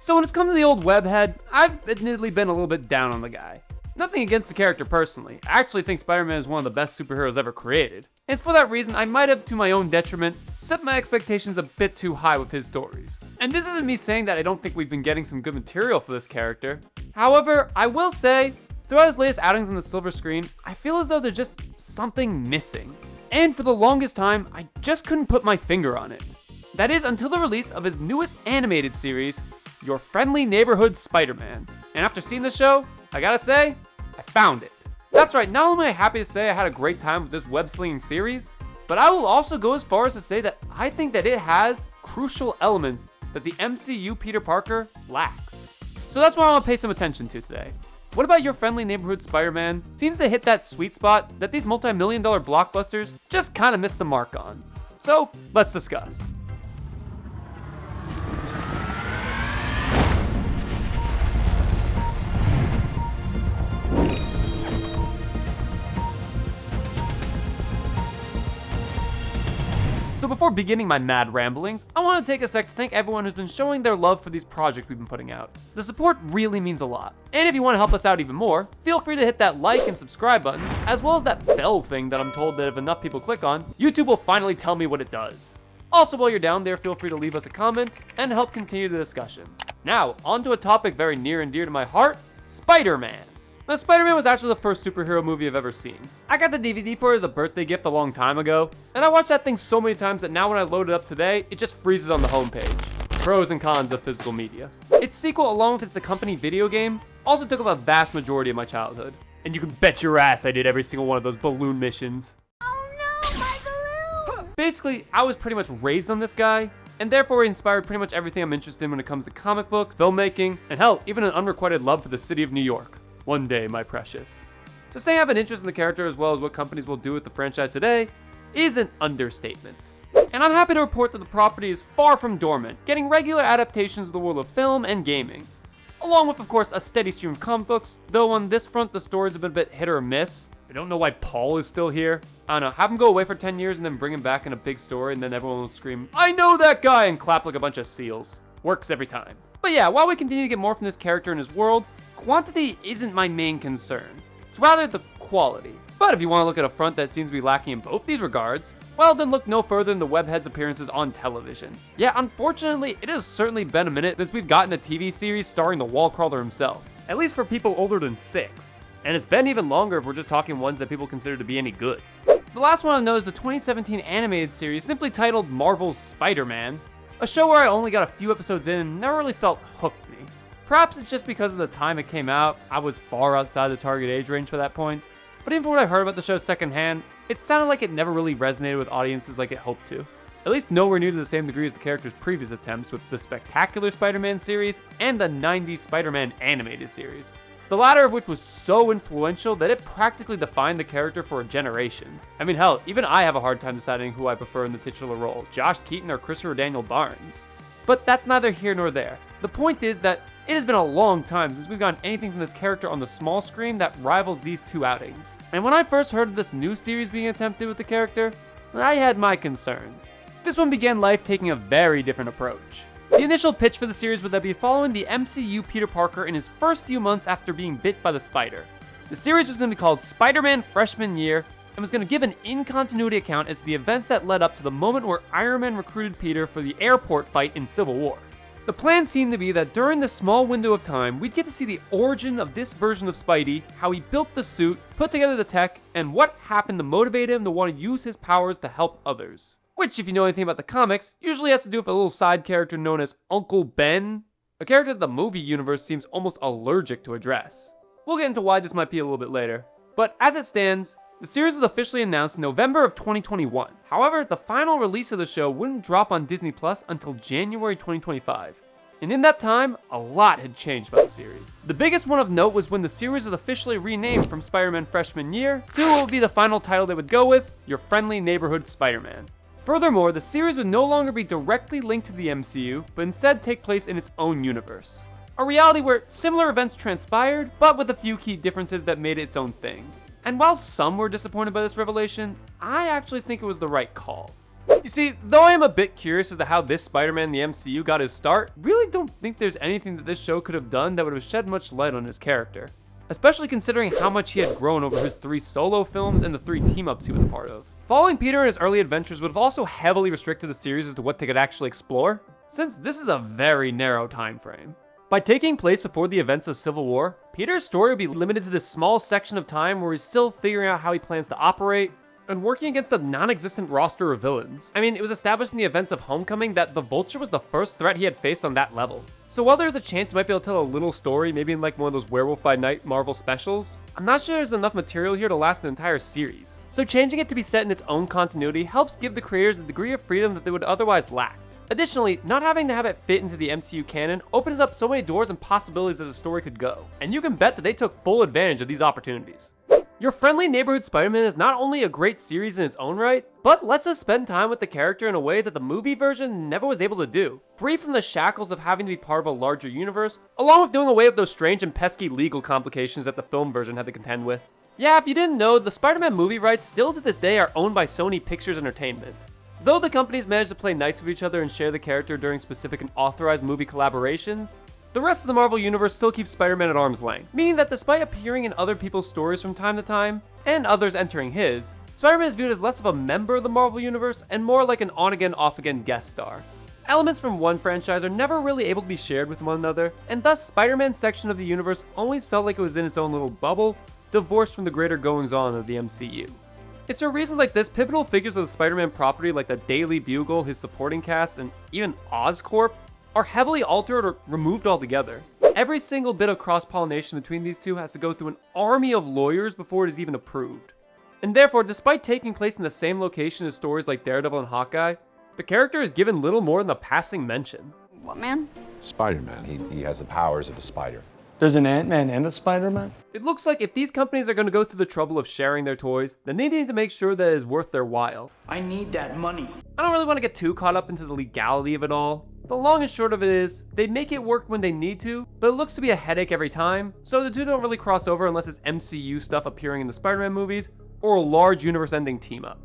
So when it's come to the old webhead, I've admittedly been a little bit down on the guy. Nothing against the character personally. I actually think Spider-Man is one of the best superheroes ever created. And it's for that reason I might have, to my own detriment, set my expectations a bit too high with his stories. And this isn't me saying that I don't think we've been getting some good material for this character. However, I will say, throughout his latest outings on the silver screen, I feel as though there's just something missing. And for the longest time, I just couldn't put my finger on it. That is until the release of his newest animated series, Your Friendly Neighborhood Spider-Man. And after seeing the show, I gotta say, I found it. That's right, not only am I happy to say I had a great time with this web-slinging series, but I will also go as far as to say that I think that it has crucial elements that the MCU Peter Parker lacks. So that's what I want to pay some attention to today. What about Your Friendly Neighborhood Spider-Man seems to hit that sweet spot that these multi-million-dollar blockbusters just kind of missed the mark on. So, let's discuss. So before beginning my mad ramblings, I want to take a sec to thank everyone who's been showing their love for these projects we've been putting out. The support really means a lot. And if you want to help us out even more, feel free to hit that like and subscribe button, as well as that bell thing that I'm told that if enough people click on, YouTube will finally tell me what it does. Also, while you're down there, feel free to leave us a comment and help continue the discussion. Now, on to a topic very near and dear to my heart, Spider-Man. Now, Spider-Man was actually the first superhero movie I've ever seen. I got the DVD for it as a birthday gift a long time ago, and I watched that thing so many times that now when I load it up today, it just freezes on the homepage. Pros and cons of physical media. Its sequel, along with its accompanying video game, also took up a vast majority of my childhood. And you can bet your ass I did every single one of those balloon missions. Oh no, my balloon! Basically, I was pretty much raised on this guy, and therefore he inspired pretty much everything I'm interested in when it comes to comic books, filmmaking, and hell, even an unrequited love for the city of New York. One day, my precious. To say I have an interest in the character as well as what companies will do with the franchise today is an understatement. And I'm happy to report that the property is far from dormant, getting regular adaptations of the world of film and gaming. Along with, of course, a steady stream of comic books, though on this front the stories have been a bit hit or miss. I don't know why Paul is still here. I don't know, have him go away for 10 years and then bring him back in a big story and then everyone will scream, "I know that guy!" and clap like a bunch of seals. Works every time. But yeah, while we continue to get more from this character and his world, quantity isn't my main concern. It's rather the quality. But if you want to look at a front that seems to be lacking in both these regards, well then look no further than the webhead's appearances on television. Yeah, unfortunately, it has certainly been a minute since we've gotten a TV series starring the wall crawler himself. At least for people older than 6. And it's been even longer if we're just talking ones that people consider to be any good. The last one I know is the 2017 animated series simply titled Marvel's Spider-Man, a show where I only got a few episodes in and never really felt hooked me. Perhaps it's just because of the time it came out, I was far outside the target age range for that point, but even from what I heard about the show secondhand, it sounded like it never really resonated with audiences like it hoped to. At least nowhere near to the same degree as the character's previous attempts with the Spectacular Spider-Man series and the 90s Spider-Man animated series. The latter of which was so influential that it practically defined the character for a generation. I mean hell, even I have a hard time deciding who I prefer in the titular role, Josh Keaton or Christopher Daniel Barnes. But that's neither here nor there. The point is that it has been a long time since we've gotten anything from this character on the small screen that rivals these two outings. And when I first heard of this new series being attempted with the character, I had my concerns. This one began life taking a very different approach. The initial pitch for the series would be following the MCU Peter Parker in his first few months after being bit by the spider. The series was going to be called Spider-Man Freshman Year and was going to give an in-continuity account as to the events that led up to the moment where Iron Man recruited Peter for the airport fight in Civil War. The plan seemed to be that during this small window of time, we'd get to see the origin of this version of Spidey, how he built the suit, put together the tech, and what happened to motivate him to want to use his powers to help others. Which, if you know anything about the comics, usually has to do with a little side character known as Uncle Ben, a character that the movie universe seems almost allergic to address. We'll get into why this might be a little bit later. But as it stands, the series was officially announced in November of 2021. However, the final release of the show wouldn't drop on Disney Plus until January 2025. And in that time, a lot had changed about the series. The biggest one of note was when the series was officially renamed from Spider-Man Freshman Year to what would be the final title they would go with, Your Friendly Neighborhood Spider-Man. Furthermore, the series would no longer be directly linked to the MCU, but instead take place in its own universe. A reality where similar events transpired, but with a few key differences that made it its own thing. And while some were disappointed by this revelation, I actually think it was the right call. You see, though I am a bit curious as to how this Spider-Man in the MCU got his start, really don't think there's anything that this show could have done that would have shed much light on his character. Especially considering how much he had grown over his 3 solo films and the 3 team-ups he was a part of. Following Peter in his early adventures would have also heavily restricted the series as to what they could actually explore, since this is a very narrow time frame. By taking place before the events of Civil War, Peter's story would be limited to this small section of time where he's still figuring out how he plans to operate, and working against a non-existent roster of villains. I mean, it was established in the events of Homecoming that the Vulture was the first threat he had faced on that level. So while there's a chance he might be able to tell a little story, maybe in like one of those Werewolf by Night Marvel specials, I'm not sure there's enough material here to last an entire series. So changing it to be set in its own continuity helps give the creators a degree of freedom that they would otherwise lack. Additionally, not having to have it fit into the MCU canon opens up so many doors and possibilities that the story could go, and you can bet that they took full advantage of these opportunities. Your Friendly Neighborhood Spider-Man is not only a great series in its own right, but lets us spend time with the character in a way that the movie version never was able to do, free from the shackles of having to be part of a larger universe, along with doing away with those strange and pesky legal complications that the film version had to contend with. Yeah, if you didn't know, the Spider-Man movie rights still to this day are owned by Sony Pictures Entertainment. Though the companies managed to play nice with each other and share the character during specific and authorized movie collaborations, the rest of the Marvel Universe still keeps Spider-Man at arm's length, meaning that despite appearing in other people's stories from time to time, and others entering his, Spider-Man is viewed as less of a member of the Marvel Universe and more like an on-again, off-again guest star. Elements from one franchise are never really able to be shared with one another, and thus Spider-Man's section of the universe always felt like it was in its own little bubble, divorced from the greater goings-on of the MCU. It's for reasons like this, pivotal figures of the Spider-Man property like the Daily Bugle, his supporting cast, and even Oscorp are heavily altered or removed altogether. Every single bit of cross-pollination between these two has to go through an army of lawyers before it is even approved. And therefore, despite taking place in the same location as stories like Daredevil and Hawkeye, the character is given little more than a passing mention. What man? Spider-Man. He has the powers of a spider. There's an Ant-Man and a Spider-Man? It looks like if these companies are going to go through the trouble of sharing their toys, then they need to make sure that it is worth their while. I need that money. I don't really want to get too caught up into the legality of it all. The long and short of it is, they make it work when they need to, but it looks to be a headache every time, so the two don't really cross over unless it's MCU stuff appearing in the Spider-Man movies, or a large universe-ending team-up.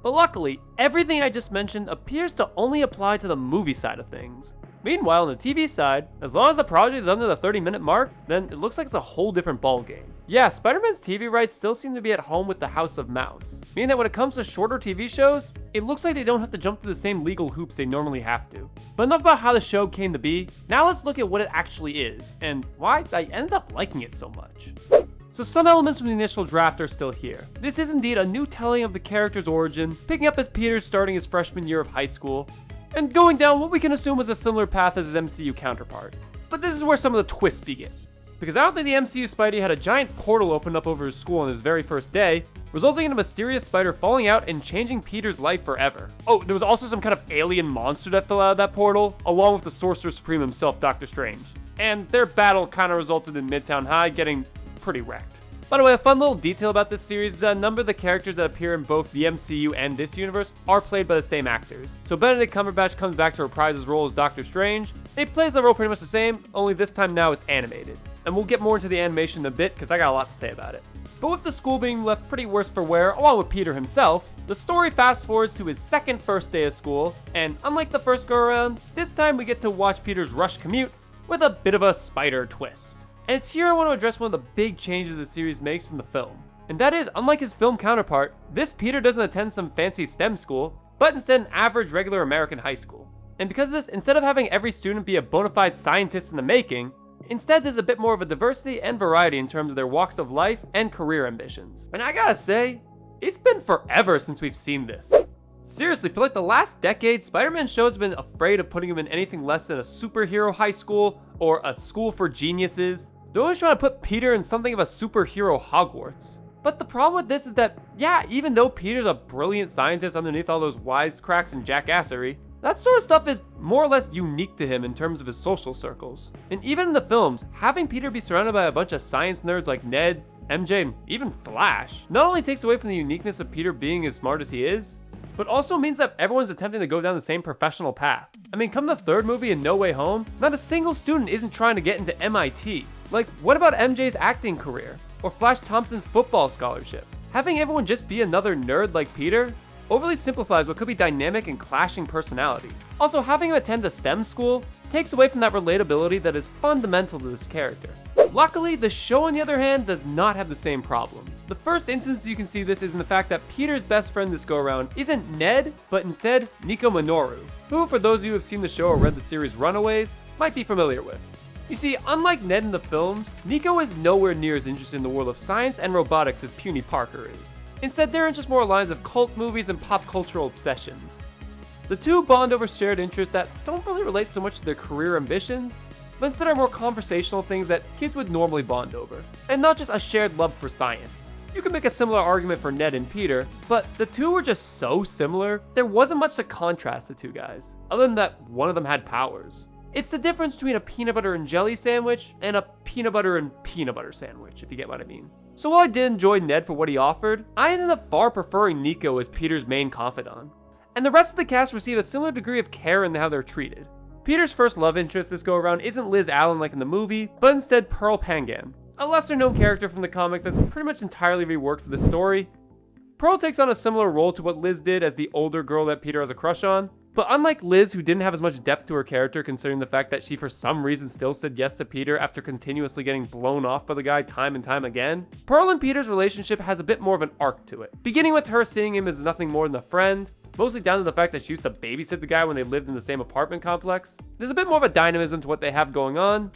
But luckily, everything I just mentioned appears to only apply to the movie side of things. Meanwhile, on the TV side, as long as the project is under the 30-minute mark, then it looks like it's a whole different ballgame. Yeah, Spider-Man's TV rights still seem to be at home with the House of Mouse, meaning that when it comes to shorter TV shows, it looks like they don't have to jump through the same legal hoops they normally have to. But enough about how the show came to be, now let's look at what it actually is, and why I ended up liking it so much. So some elements from the initial draft are still here. This is indeed a new telling of the character's origin, picking up as Peter starting his freshman year of high school, and going down what we can assume was a similar path as his MCU counterpart. But this is where some of the twists begin. Because I don't think the MCU Spidey had a giant portal opened up over his school on his very first day, resulting in a mysterious spider falling out and changing Peter's life forever. Oh, there was also some kind of alien monster that fell out of that portal, along with the Sorcerer Supreme himself, Doctor Strange. And their battle kind of resulted in Midtown High getting pretty wrecked. By the way, a fun little detail about this series is that a number of the characters that appear in both the MCU and this universe are played by the same actors. So Benedict Cumberbatch comes back to reprise his role as Doctor Strange. He plays the role pretty much the same, only this time now it's animated. And we'll get more into the animation in a bit because I got a lot to say about it. But with the school being left pretty worse for wear, along with Peter himself, the story fast forwards to his first day of school, and unlike the first go around, this time we get to watch Peter's rushed commute with a bit of a spider twist. And it's here I want to address one of the big changes the series makes in the film. And that is, unlike his film counterpart, this Peter doesn't attend some fancy STEM school, but instead an average regular American high school. And because of this, instead of having every student be a bona fide scientist in the making, instead there's a bit more of a diversity and variety in terms of their walks of life and career ambitions. And I gotta say, it's been forever since we've seen this. Seriously, for like the last decade, Spider-Man shows have been afraid of putting him in anything less than a superhero high school or a school for geniuses. They're always trying to put Peter in something of a superhero Hogwarts. But the problem with this is that, yeah, even though Peter's a brilliant scientist underneath all those wisecracks and jackassery, that sort of stuff is more or less unique to him in terms of his social circles. And even in the films, having Peter be surrounded by a bunch of science nerds like Ned, MJ, and even Flash, not only takes away from the uniqueness of Peter being as smart as he is, but also means that everyone's attempting to go down the same professional path. I mean, come the third movie in No Way Home, not a single student isn't trying to get into MIT. Like, what about MJ's acting career? Or Flash Thompson's football scholarship? Having everyone just be another nerd like Peter? overly simplifies what could be dynamic and clashing personalities. Also, having him attend a STEM school takes away from that relatability that is fundamental to this character. Luckily, the show on the other hand does not have the same problem. The first instance you can see this is in the fact that Peter's best friend this go around isn't Ned, but instead Nico Minoru, who for those of you who have seen the show or read the series Runaways, might be familiar with. You see, unlike Ned in the films, Nico is nowhere near as interested in the world of science and robotics as puny Parker is. Instead, their interests more lines of cult movies and pop cultural obsessions. The two bond over shared interests that don't really relate so much to their career ambitions, but instead are more conversational things that kids would normally bond over, and not just a shared love for science. You could make a similar argument for Ned and Peter, but the two were just so similar, there wasn't much to contrast the two guys, other than that one of them had powers. It's the difference between a peanut butter and jelly sandwich and a peanut butter and peanut butter sandwich, if you get what I mean. So while I did enjoy Ned for what he offered, I ended up far preferring Nico as Peter's main confidant. And the rest of the cast receive a similar degree of care in how they're treated. Peter's first love interest this go around isn't Liz Allen like in the movie, but instead Pearl Pangan, a lesser known character from the comics that's pretty much entirely reworked for the story. Pearl takes on a similar role to what Liz did as the older girl that Peter has a crush on, but unlike Liz, who didn't have as much depth to her character considering the fact that she for some reason still said yes to Peter after continuously getting blown off by the guy time and time again, Pearl and Peter's relationship has a bit more of an arc to it, beginning with her seeing him as nothing more than a friend, mostly down to the fact that she used to babysit the guy when they lived in the same apartment complex. There's a bit more of a dynamism to what they have going on,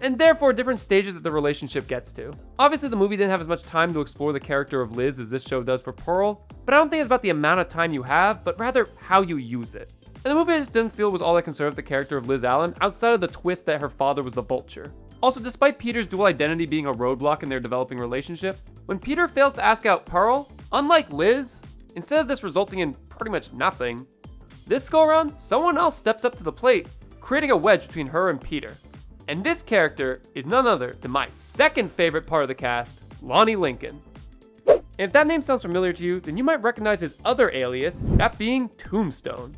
and therefore different stages that the relationship gets to. Obviously the movie didn't have as much time to explore the character of Liz as this show does for Pearl, but I don't think it's about the amount of time you have, but rather how you use it. And the movie I just didn't feel was all that concerned with the character of Liz Allen, outside of the twist that her father was the Vulture. Also, despite Peter's dual identity being a roadblock in their developing relationship, when Peter fails to ask out Pearl, unlike Liz, instead of this resulting in pretty much nothing, this go around, someone else steps up to the plate, creating a wedge between her and Peter. And this character is none other than my second favorite part of the cast, Lonnie Lincoln. And if that name sounds familiar to you, then you might recognize his other alias, that being Tombstone.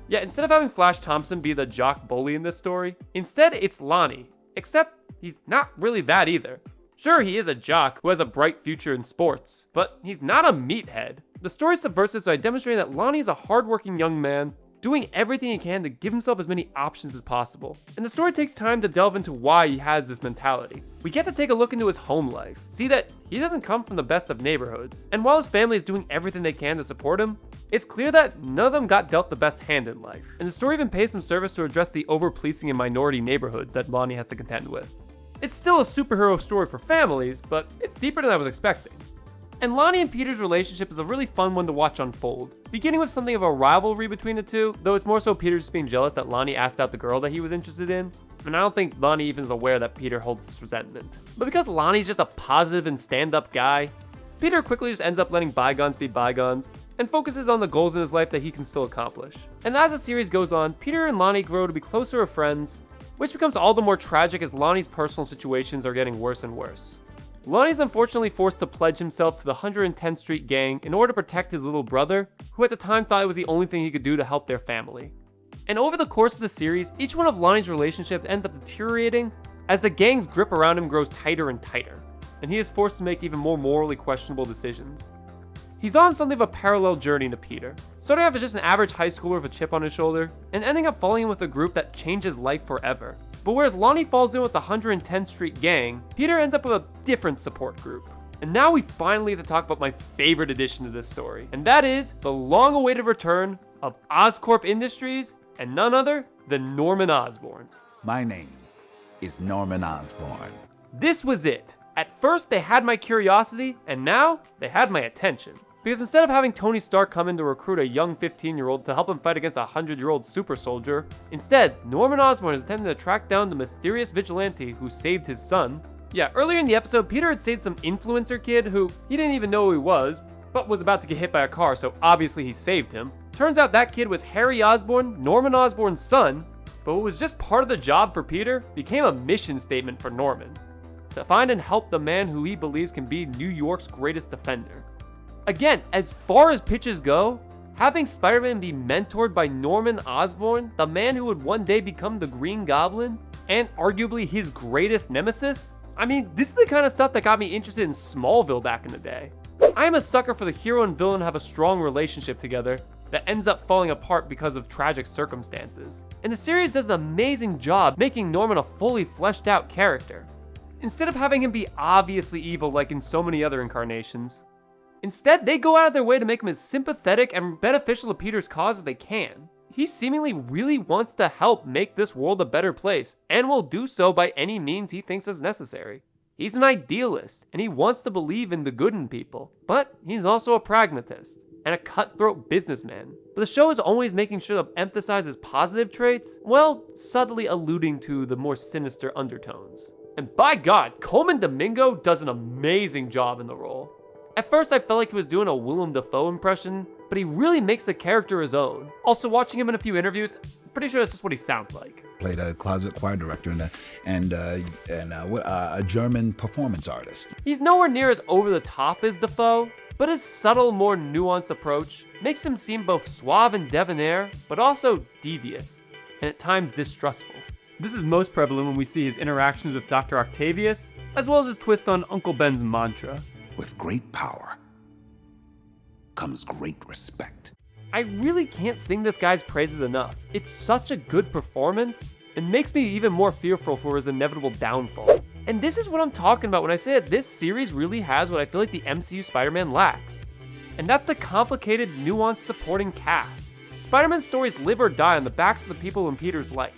Yeah, instead of having Flash Thompson be the jock bully in this story, instead it's Lonnie, except he's not really that either. Sure, he is a jock who has a bright future in sports, but he's not a meathead. The story subverts this by demonstrating that Lonnie is a hardworking young man, doing everything he can to give himself as many options as possible. And the story takes time to delve into why he has this mentality. We get to take a look into his home life, see that he doesn't come from the best of neighborhoods, and while his family is doing everything they can to support him, it's clear that none of them got dealt the best hand in life. And the story even pays some service to address the over-policing in minority neighborhoods that Lonnie has to contend with. It's still a superhero story for families, but it's deeper than I was expecting. And Lonnie and Peter's relationship is a really fun one to watch unfold, beginning with something of a rivalry between the two, though it's more so Peter just being jealous that Lonnie asked out the girl that he was interested in, and I don't think Lonnie even is aware that Peter holds this resentment. But because Lonnie's just a positive and stand-up guy, Peter quickly just ends up letting bygones be bygones, and focuses on the goals in his life that he can still accomplish. And as the series goes on, Peter and Lonnie grow to be closer of friends, which becomes all the more tragic as Lonnie's personal situations are getting worse and worse. Lonnie's unfortunately forced to pledge himself to the 110th Street Gang in order to protect his little brother, who at the time thought it was the only thing he could do to help their family. And over the course of the series, each one of Lonnie's relationships ends up deteriorating as the gang's grip around him grows tighter and tighter, and he is forced to make even more morally questionable decisions. He's on something of a parallel journey to Peter, starting off as just an average high schooler with a chip on his shoulder, and ending up falling in with a group that changes life forever. But whereas Lonnie falls in with the 110th Street Gang, Peter ends up with a different support group. And now we finally have to talk about my favorite addition to this story, and that is the long-awaited return of Oscorp Industries and none other than Norman Osborn. My name is Norman Osborne. This was it. At first they had my curiosity, and now they had my attention. Because instead of having Tony Stark come in to recruit a young 15-year-old to help him fight against a 100-year-old super soldier, instead, Norman Osborn is attempting to track down the mysterious vigilante who saved his son. Yeah, earlier in the episode, Peter had saved some influencer kid who he didn't even know who he was, but was about to get hit by a car, so obviously he saved him. Turns out that kid was Harry Osborn, Norman Osborn's son, but what was just part of the job for Peter became a mission statement for Norman. To find and help the man who he believes can be New York's greatest defender. Again, as far as pitches go, having Spider-Man be mentored by Norman Osborn, the man who would one day become the Green Goblin, and arguably his greatest nemesis, I mean, this is the kind of stuff that got me interested in Smallville back in the day. I am a sucker for the hero and villain have a strong relationship together that ends up falling apart because of tragic circumstances. And the series does an amazing job making Norman a fully fleshed out character. Instead of having him be obviously evil like in so many other incarnations, instead they go out of their way to make him as sympathetic and beneficial to Peter's cause as they can. He seemingly really wants to help make this world a better place, and will do so by any means he thinks is necessary. He's an idealist, and he wants to believe in the good in people, but he's also a pragmatist and a cutthroat businessman. But the show is always making sure to emphasize his positive traits, while subtly alluding to the more sinister undertones. And by God, Coleman Domingo does an amazing job in the role. At first I felt like he was doing a Willem Dafoe impression, but he really makes the character his own. Also, watching him in a few interviews, I'm pretty sure that's just what he sounds like. Played a closet choir director and a German performance artist. He's nowhere near as over the top as Dafoe, but his subtle, more nuanced approach makes him seem both suave and debonair, but also devious, and at times distrustful. This is most prevalent when we see his interactions with Dr. Octavius, as well as his twist on Uncle Ben's mantra. With great power comes great respect. I really can't sing this guy's praises enough. It's such a good performance, and makes me even more fearful for his inevitable downfall. And this is what I'm talking about when I say that this series really has what I feel like the MCU Spider-Man lacks. And that's the complicated, nuanced supporting cast. Spider-Man's stories live or die on the backs of the people in Peter's life.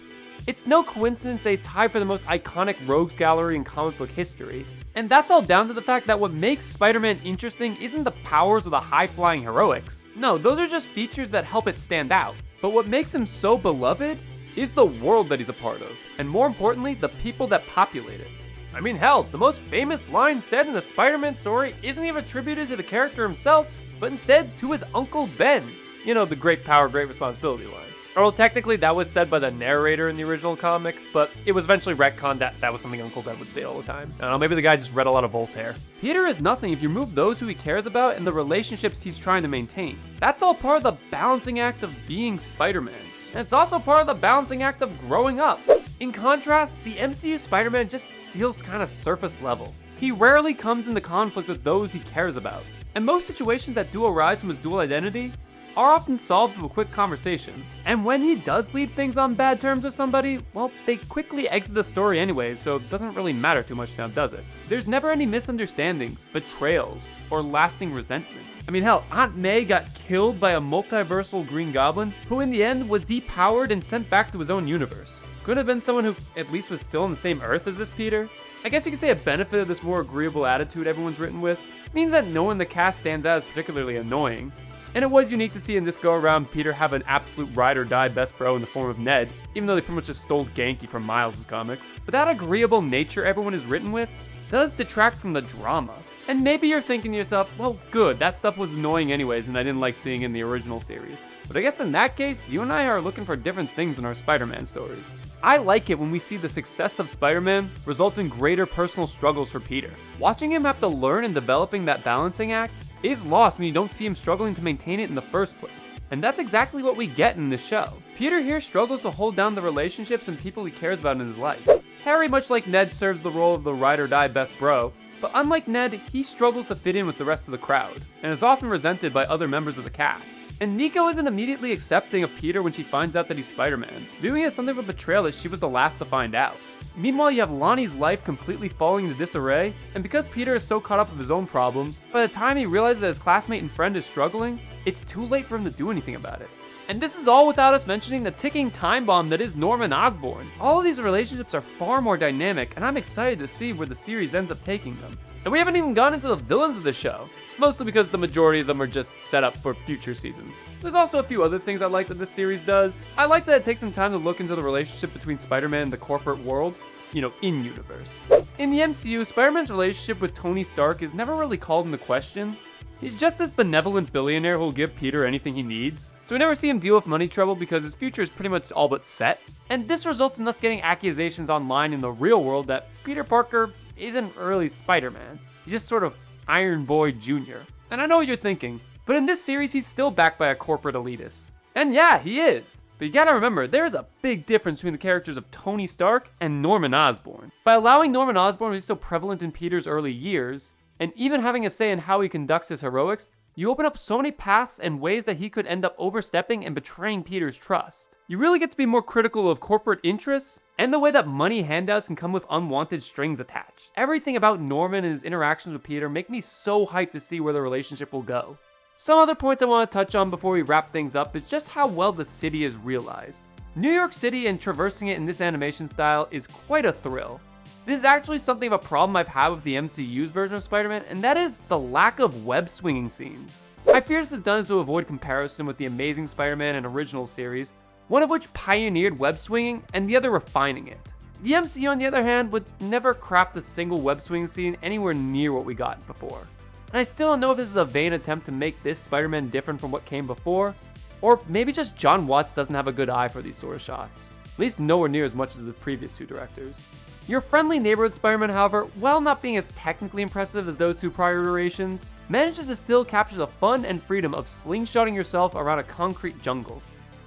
It's no coincidence that he's tied for the most iconic rogues gallery in comic book history. And that's all down to the fact that what makes Spider-Man interesting isn't the powers or the high-flying heroics. No, those are just features that help it stand out. But what makes him so beloved is the world that he's a part of, and more importantly, the people that populate it. I mean, hell, the most famous line said in the Spider-Man story isn't even attributed to the character himself, but instead to his Uncle Ben. You know, the great power, great responsibility line. Or well, technically that was said by the narrator in the original comic, but it was eventually retconned that that was something Uncle Ben would say all the time. I don't know, maybe the guy just read a lot of Voltaire. Peter is nothing if you remove those who he cares about and the relationships he's trying to maintain. That's all part of the balancing act of being Spider-Man. And it's also part of the balancing act of growing up. In contrast, the MCU Spider-Man just feels kind of surface level. He rarely comes into conflict with those he cares about. And most situations that do arise from his dual identity are often solved with a quick conversation. And when he does leave things on bad terms with somebody, well, they quickly exit the story anyways, so it doesn't really matter too much now, does it? There's never any misunderstandings, betrayals, or lasting resentment. I mean, hell, Aunt May got killed by a multiversal Green Goblin who in the end was depowered and sent back to his own universe. Could have been someone who at least was still on the same Earth as this Peter. I guess you could say a benefit of this more agreeable attitude everyone's written with means that no one in the cast stands out as particularly annoying. And it was unique to see in this go-around Peter have an absolute ride-or-die best bro in the form of Ned, even though they pretty much just stole Genki from Miles' comics. But that agreeable nature everyone is written with does detract from the drama. And maybe you're thinking to yourself, well good, that stuff was annoying anyways and I didn't like seeing it in the original series. But I guess in that case, you and I are looking for different things in our Spider-Man stories. I like it when we see the success of Spider-Man result in greater personal struggles for Peter. Watching him have to learn and developing that balancing act is lost when you don't see him struggling to maintain it in the first place. And that's exactly what we get in this show. Peter here struggles to hold down the relationships and people he cares about in his life. Harry, much like Ned, serves the role of the ride-or-die best bro, but unlike Ned, he struggles to fit in with the rest of the crowd, and is often resented by other members of the cast. And Nico isn't immediately accepting of Peter when she finds out that he's Spider-Man, viewing it as something of a betrayal that she was the last to find out. Meanwhile, you have Lonnie's life completely falling into disarray, and because Peter is so caught up with his own problems, by the time he realizes that his classmate and friend is struggling, it's too late for him to do anything about it. And this is all without us mentioning the ticking time bomb that is Norman Osborn. All of these relationships are far more dynamic, and I'm excited to see where the series ends up taking them. And we haven't even gone into the villains of the show, mostly because the majority of them are just set up for future seasons. There's also a few other things I like that this series does. I like that it takes some time to look into the relationship between Spider-Man and the corporate world, you know, in-universe. In the MCU, Spider-Man's relationship with Tony Stark is never really called into question. He's just this benevolent billionaire who'll give Peter anything he needs. So we never see him deal with money trouble because his future is pretty much all but set. And this results in us getting accusations online in the real world that Peter Parker isn't really Spider-Man. He's just sort of Iron Boy Jr. And I know what you're thinking, but in this series he's still backed by a corporate elitist. And yeah, he is. But you gotta remember, there's a big difference between the characters of Tony Stark and Norman Osborn. By allowing Norman Osborn to be so prevalent in Peter's early years, And even having a say in how he conducts his heroics, you open up so many paths and ways that he could end up overstepping and betraying Peter's trust. You really get to be more critical of corporate interests and the way that money handouts can come with unwanted strings attached. Everything about Norman and his interactions with Peter make me so hyped to see where the relationship will go. Some other points I want to touch on before we wrap things up is just how well the city is realized. New York City and traversing it in this animation style is quite a thrill. This is actually something of a problem I've had with the MCU's version of Spider-Man, and that is the lack of web swinging scenes. I fear this is done to avoid comparison with the Amazing Spider-Man and original series, one of which pioneered web swinging and the other refining it. The MCU, on the other hand, would never craft a single web swinging scene anywhere near what we got before. And I still don't know if this is a vain attempt to make this Spider-Man different from what came before, or maybe just John Watts doesn't have a good eye for these sort of shots. At least nowhere near as much as the previous two directors. Your friendly neighborhood Spider-Man, however, while not being as technically impressive as those two prior iterations, manages to still capture the fun and freedom of slingshotting yourself around a concrete jungle.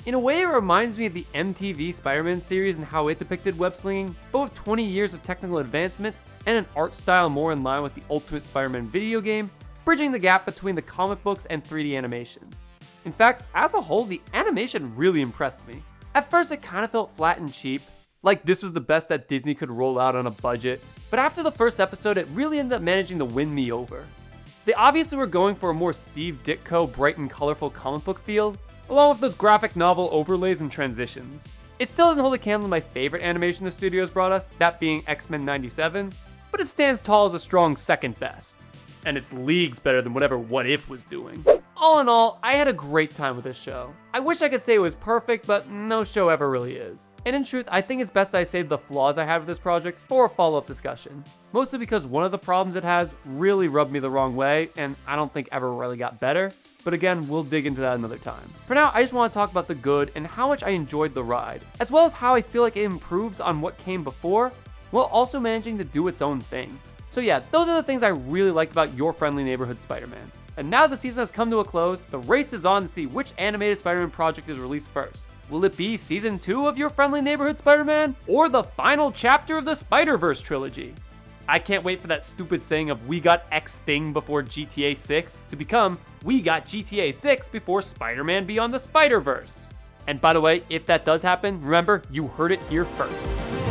In a way, it reminds me of the MTV Spider-Man series and how it depicted web slinging, but with 20 years of technical advancement and an art style more in line with the Ultimate Spider-Man video game, bridging the gap between the comic books and 3D animation. In fact, as a whole, the animation really impressed me. At first, it kind of felt flat and cheap, like this was the best that Disney could roll out on a budget, but after the first episode, it really ended up managing to win me over. They obviously were going for a more Steve Ditko bright and colorful comic book feel, along with those graphic novel overlays and transitions. It still doesn't hold a candle to my favorite animation the studios brought us, that being X-Men 97, but it stands tall as a strong second best. And it's leagues better than whatever What If was doing. All in all, I had a great time with this show. I wish I could say it was perfect, but no show ever really is. And in truth, I think it's best that I save the flaws I have with this project for a follow-up discussion. Mostly because one of the problems it has really rubbed me the wrong way, and I don't think ever really got better. But again, we'll dig into that another time. For now, I just want to talk about the good and how much I enjoyed the ride, as well as how I feel like it improves on what came before, while also managing to do its own thing. So yeah, those are the things I really liked about Your Friendly Neighborhood Spider-Man. And now the season has come to a close, the race is on to see which animated Spider-Man project is released first. Will it be Season 2 of Your Friendly Neighborhood Spider-Man, or the final chapter of the Spider-Verse trilogy? I can't wait for that stupid saying of "we got X thing before GTA 6" to become "we got GTA 6 before Spider-Man Beyond the Spider-Verse." And by the way, if that does happen, remember, you heard it here first.